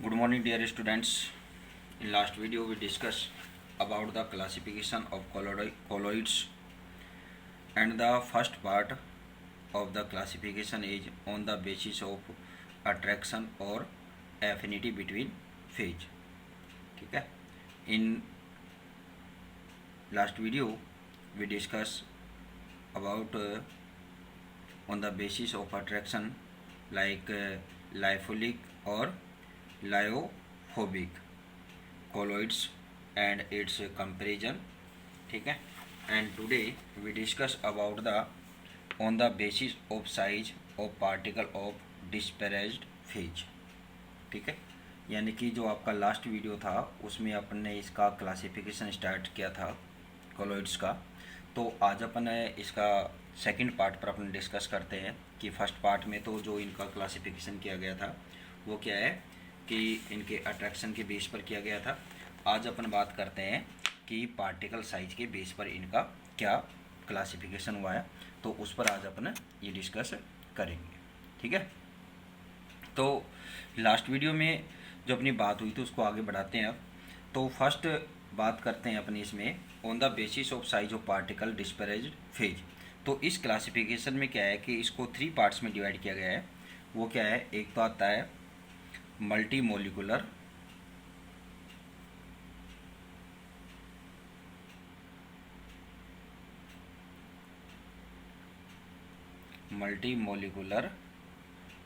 Good morning, dear students. In last video, we discussed about the classification of colloids, and the first part of the classification is on the basis of attraction or affinity between phase. ठीक है. In last video, we discussed about on the basis of attraction like lipophilic or lyophobic colloids and its comparison. ठीक है. And today we discuss about the on the basis of size of particle of dispersed phase. ठीक है. यानी कि जो आपका last video था उसमें अपन ने इसका क्लासिफिकेशन स्टार्ट किया था कॉलोइड्स का. तो आज अपन इसका सेकंड पार्ट पर अपन डिस्कस करते हैं कि फर्स्ट पार्ट में तो जो इनका क्लासिफिकेशन किया गया था वो क्या है कि इनके अट्रैक्शन के बेस पर किया गया था. आज अपन बात करते हैं कि पार्टिकल साइज के बेस पर इनका क्या क्लासिफिकेशन हुआ है, तो उस पर आज अपन ये डिस्कस करेंगे. ठीक है. तो लास्ट वीडियो में जो अपनी बात हुई थी उसको आगे बढ़ाते हैं. अब तो फर्स्ट बात करते हैं अपनी इसमें on the basis of size of particle dispersed phase. तो इस क्लासिफिकेशन में क्या है कि इसको 3 पार्ट्स में डिवाइड किया गया है. वो क्या है, एक तो आता है मल्टी मोलिकुलर,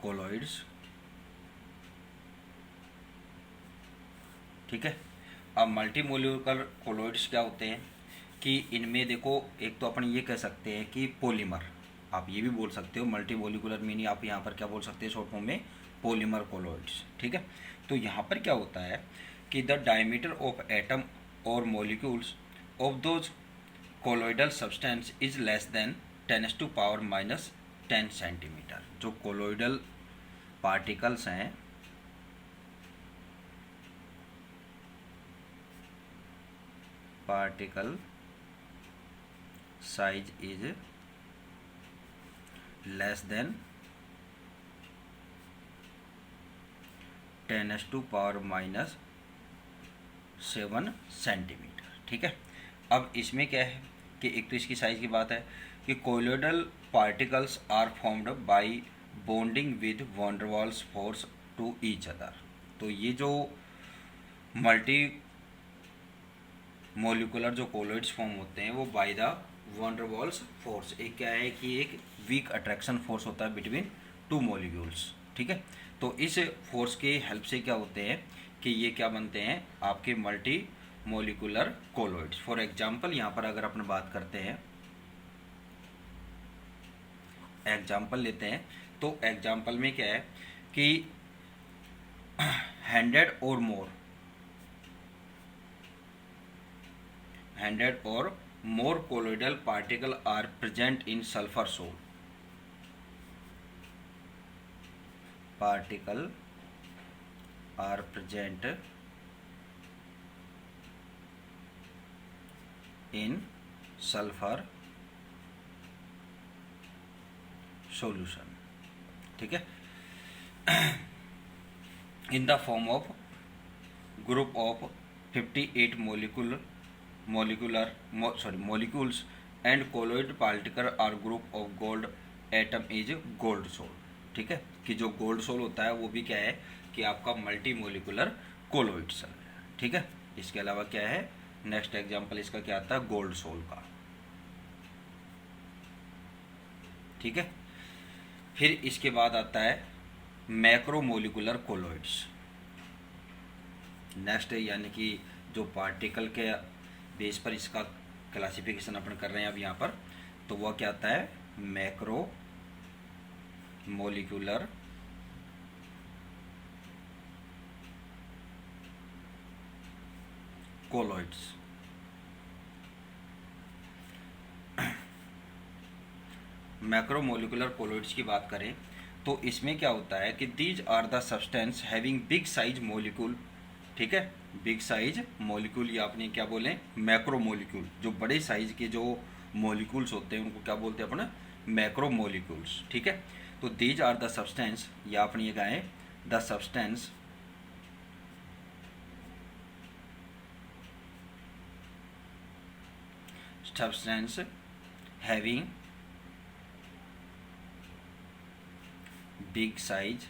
कोलॉइड्स. ठीक है. अब मल्टी मोलिकुलर कोलॉइड्स क्या होते हैं कि इनमें देखो, एक तो अपन ये कह सकते हैं कि पॉलीमर, आप ये भी बोल सकते हो मल्टी मोलिकुलर मीनिंग आप यहाँ पर क्या बोल सकते हैं शॉर्ट फॉर्म में पॉलीमर कोलॉइड्स. ठीक है. तो यहाँ पर क्या होता है कि द डायमीटर ऑफ एटम और molecules of those colloidal substance is less than 10⁻⁻10 centimetre. जो कोलॉइडल पार्टिकल्स हैं particle size is less than 10⁻⁷ centimetre. ठीक है. अब इसमें क्या है कि एक तो इसकी साइज की बात है कि colloidal particles are formed by bonding with van der Waals force to each other. तो ये जो मल्टी मोलिकुलर जो कोलॉइड्स फॉर्म होते हैं वो by the van der Waals force, एक क्या है कि एक वीक अट्रैक्शन फोर्स होता है बिटवीन 2 मॉलिक्यूल्स. ठीक है. तो इस फोर्स के हेल्प से क्या होते हैं कि ये क्या बनते हैं आपके multi molecular colloids. For example यहाँ पर अगर अपन बात करते हैं, एग्जांपल लेते हैं, तो एग्जांपल में क्या है कि 100 or more colloidal particle are present in sulfur soul. Particle are present in sulfur solution. ठीक है. in the form of group of 58 molecules and colloid particle are group of gold atom is gold soul. ठीक है. कि जो gold soul होता है वो भी क्या है कि आपका मल्टी मोलिकुलर कोलॉइड्स है. ठीक है. इसके अलावा क्या है, नेक्स्ट एग्जांपल इसका क्या आता है, गोल्ड सोल का. ठीक है. फिर इसके बाद आता है मैक्रोमोलिकुलर कोलॉइड्स. नेक्स्ट यानी कि जो पार्टिकल के बेस पर इसका क्लासिफिकेशन अपन कर रहे हैं अब यहाँ पर, तो वह क्या आता है macro molecular colloids. Macromolecular colloids की बात करें तो इसमें क्या होता है कि these are the substance having big size molecule. ठीक है. बिग साइज मोलिक्यूल या अपने क्या बोलें मैक्रो मोलिक्यूल. जो बड़े साइज के जो मोलिक्यूल्स होते हैं उनको क्या बोलते हैं अपना मैक्रो मोलिक्यूल्स. ठीक है. तो दीज आर द सब्सटेंस, या अपनी ये गाएँ the substance substance having big size,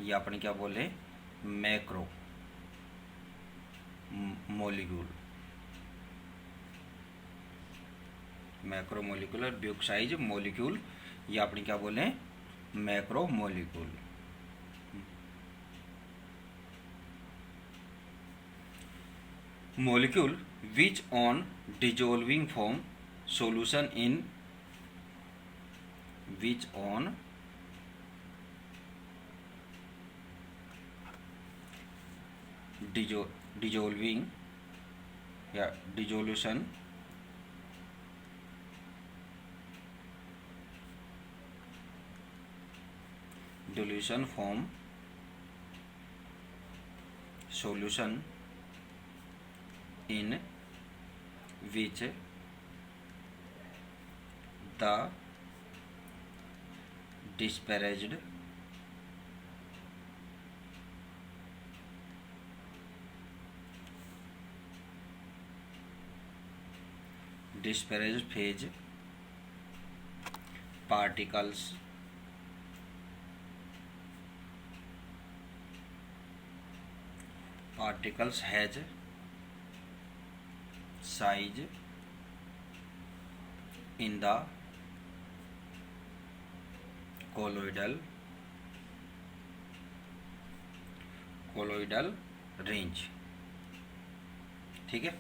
ये अपने क्या बोले, macro molecule, macro molecular big size molecule, ये अपने क्या बोले, macro molecule. Molecule which on dissolving form solution in which on dissolving या dissolution dilution form solution in which the disparaged phase particles has size in the colloidal range। ठीक है।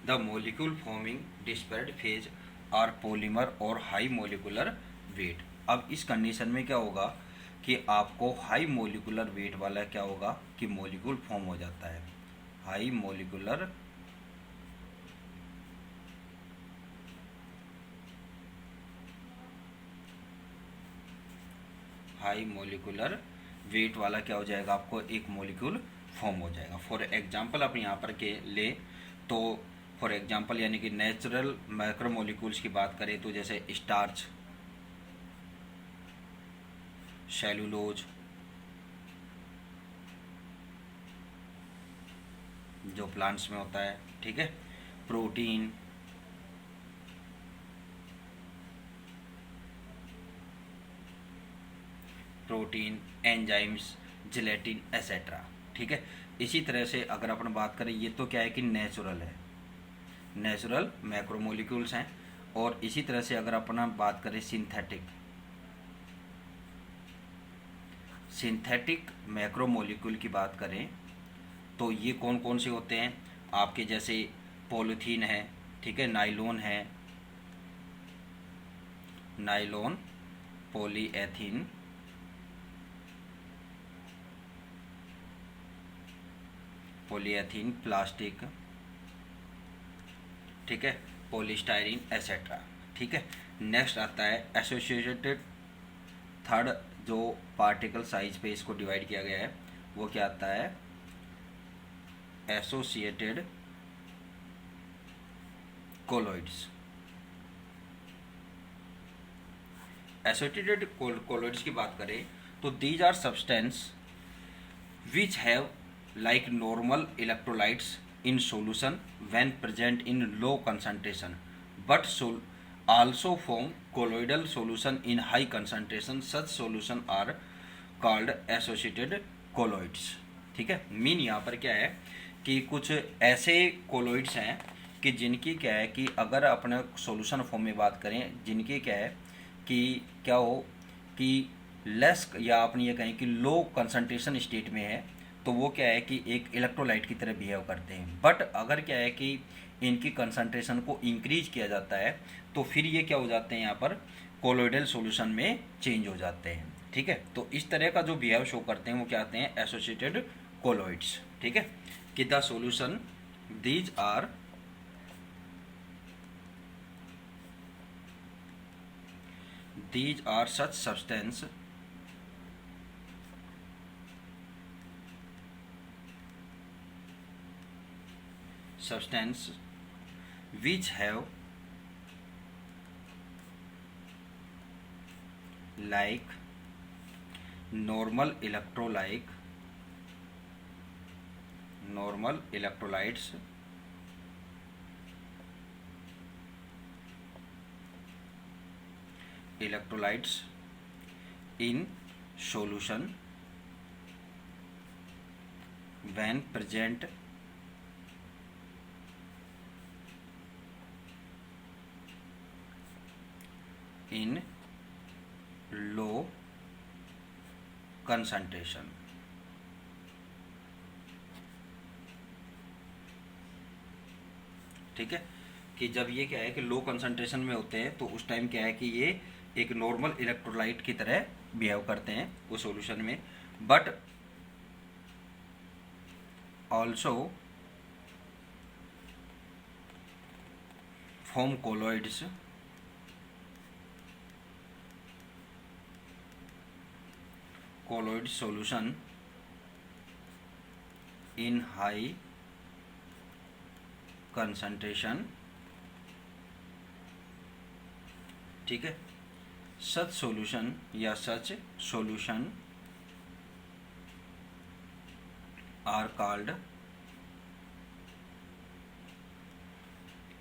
The molecule forming dispersed phase are polymer और high molecular weight. अब इस condition में क्या होगा कि आपको हाई मोलिकुलर वेट वाला क्या होगा कि मोलिक्यूल फॉर्म हो जाता है। हाई मोलिकुलर वेट वाला क्या हो जाएगा, आपको एक मोलिक्यूल फॉर्म हो जाएगा। फॉर एग्जांपल आप यहाँ पर के ले तो फॉर एग्जांपल यानी कि नेचुरल मैक्रोमोलिक्यूल्स की बात करें तो जैसे स्टार्च, सेलुलोज जो प्लांट्स में होता है, ठीक है, प्रोटीन, एंजाइम्स, जिलेटिन एसेट्रा। ठीक है। इसी तरह से अगर अपन बात करें, ये तो क्या है कि नेचुरल है, नेचुरल मैक्रोमोलिक्यूल्स हैं। और इसी तरह से अगर अपन बात करें सिंथेटिक मैक्रोमोलिक्यूल की बात करें तो ये कौन कौन से होते हैं आपके, जैसे पॉलीथीन है, ठीक है, नाइलॉन है, नाइलॉन, पॉलीएथीन, प्लास्टिक, ठीक है, पॉलीस्टाइरीन एसेट्रा। ठीक है। नेक्स्ट आता है एसोसिएटेड। थर्ड जो पार्टिकल साइज पे इसको डिवाइड किया गया है वो क्या आता है, एसोसिएटेड कोलॉइड्स। एसोसिएटेड कोलॉइड्स की बात करें तो these are substance which have like normal electrolytes in solution when present in low concentration but also form colloidal solution in high concentration. Such solution are called associated colloids। ठीक है। Mean यहाँ पर क्या है कि कुछ ऐसे कोलोइड्स हैं कि जिनकी क्या है कि अगर अपने सॉल्यूशन फॉर्म में बात करें, जिनकी क्या है कि क्या हो कि लेस या अपनी ये कहें कि लो कंसंट्रेशन स्टेट में है तो वो क्या है कि एक इलेक्ट्रोलाइट की तरह बिहेव करते हैं। बट अगर क्या है कि इनकी कंसंट्रेशन को इंक्रीज किया जाता है तो फिर ये क्या हो जाते हैं, यहाँ पर कोलोइडल सॉल्यूशन में चेंज हो जाते हैं। ठीक है। तो इस तरह का जो बिहेव शो करते हैं वो क्या आते हैं, एसोसिएटेड कोलोइड्स। ठीक है। कि the solution these are such substance which have like normal electrolytes electrolytes in solution when present in low concentration. ठीक है, कि जब ये क्या है कि लो कंसंट्रेशन में होते हैं तो उस टाइम क्या है कि ये एक नॉर्मल इलेक्ट्रोलाइट की तरह बिहेव करते हैं वो सॉल्यूशन में, but also form colloids colloid solution in high concentration. ठीक है, such solution या such solution are called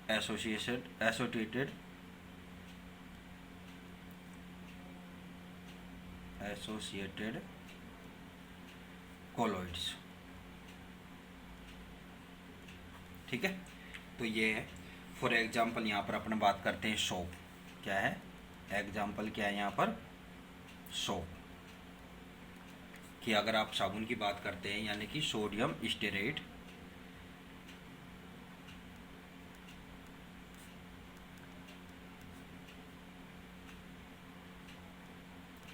associated colloids. ठीक है, तो ये है फॉर एग्जाम्पल यहाँ पर अपन बात करते हैं सोप. क्या है एग्जाम्पल, क्या है यहाँ पर सोप, कि अगर आप साबुन की बात करते हैं यानी कि सोडियम स्टेरेट,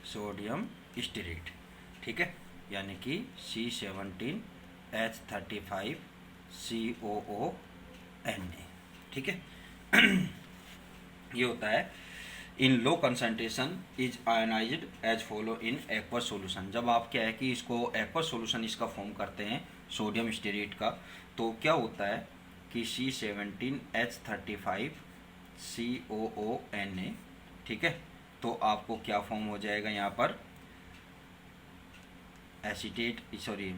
सोडियम स्टेरेट, ठीक है, यानी कि C17H35COONA. ठीक है ये होता है in low concentration is ionized as follow in aqueous solution. जब आप क्या है कि इसको एक्वस सॉल्यूशन इसका फॉर्म करते हैं सोडियम स्टेरेट का, तो क्या होता है कि C17H35COONA. ठीक है, तो आपको क्या फॉर्म हो जाएगा यहाँ पर एसीटेट, सॉरी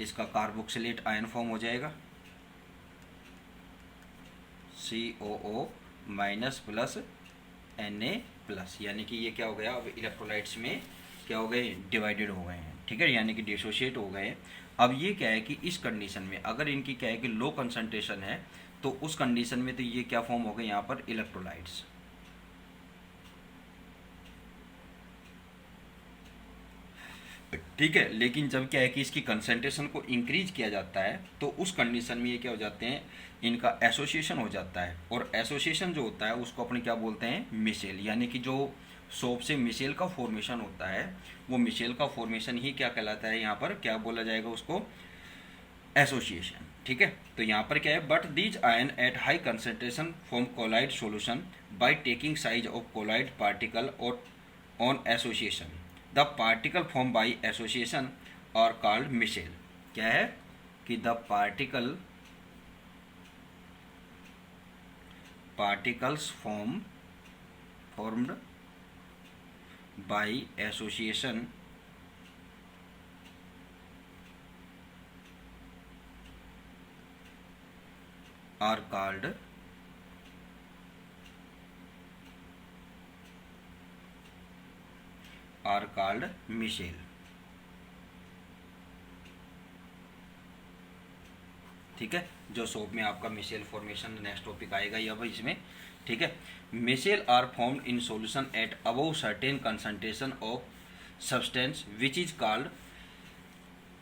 इसका कार्बोक्सिलेट आयन फॉर्म हो जाएगा COO- प्लस Na+, यानी कि ये क्या हो गया, अब इलेक्ट्रोलाइट्स में क्या हो गए, डिवाइडेड हो गए हैं. ठीक है, यानी कि डिसोशिएट हो गए हैं. अब ये क्या है कि इस कंडीशन में अगर इनकी क्या है कि लो कंसंट्रेशन है तो उस कंडीशन में तो ये क्या फॉर्म हो गए यहाँ पर इलेक्ट्रोलाइट्स. ठीक है, लेकिन जब क्या है कि इसकी कंसंट्रेशन को इंक्रीज किया जाता है तो उस कंडीशन में ये क्या हो जाते हैं, इनका एसोसिएशन हो जाता है. और एसोसिएशन जो होता है उसको अपने क्या बोलते हैं, मिशेल. यानी कि जो सोप से मिशेल का फॉर्मेशन होता है वो मिशेल का फॉर्मेशन ही क्या कहलाता है, यहाँ पर क्या बोला जाएगा उसको, एसोसिएशन. ठीक है, तो यहाँ पर क्या है, but these ion at high concentration form colloid solution by taking size of colloid particle और on association. The particle form by association are called micelle. क्या है कि the particles formed by association are called micelle. ठीक है, जो soap में आपका Michel formation next topic आएगा ये अब इसमें. ठीक है, micelle are formed in solution at above certain concentration of substance which is called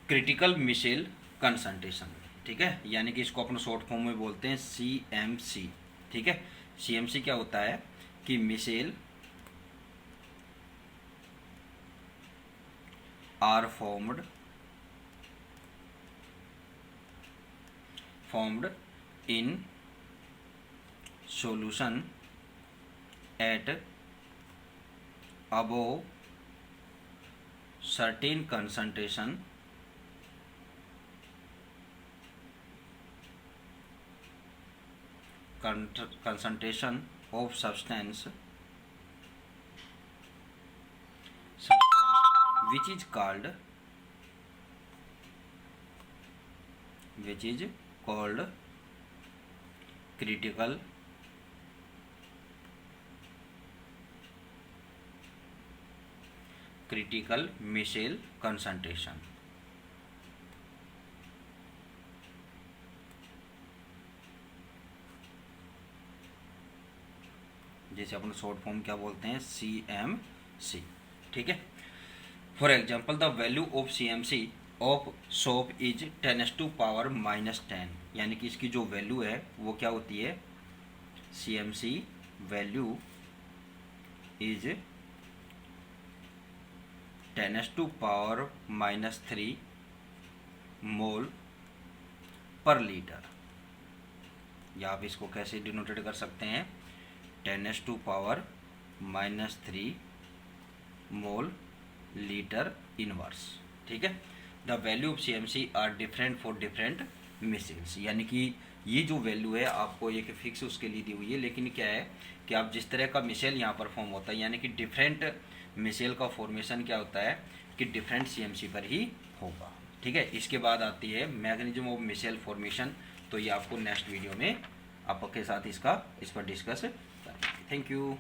critical micelle concentration. ठीक है, यानी कि इसको अपन शॉर्ट फॉर्म में बोलते हैं CMC. ठीक है, CMC क्या होता है कि micelle are formed in solution at above certain concentration of substance which is called critical critical missile concentration. जैसे अपन शॉर्ट फॉर्म क्या बोलते हैं, CMC। ठीक है। For example the value of CMC of soap is 10⁻⁻10, यानी कि इसकी जो वैल्यू है वो क्या होती है, CMC वैल्यू इज 10⁻³ मोल पर लीटर, या आप इसको कैसे डिनोटेड कर सकते हैं, 10⁻³ मोल लीटर इनवर्स। ठीक है। The value of CMC are different for different micelles, यानी कि ये जो वैल्यू है आपको एक फिक्स उसके लिए दी हुई है, लेकिन क्या है कि आप जिस तरह का मिसाइल यहाँ पर फॉर्म होता है, यानी कि डिफरेंट मिसाइल का फॉर्मेशन क्या होता है कि डिफरेंट CMC पर ही होगा। ठीक है। इसके बाद आती है मैकेनिज्म ऑफ मिसाइल फॉर्मेशन, तो ये आपको नेक्स्ट वीडियो में आपके साथ इस पर डिस्कस करेंगे। Thank you.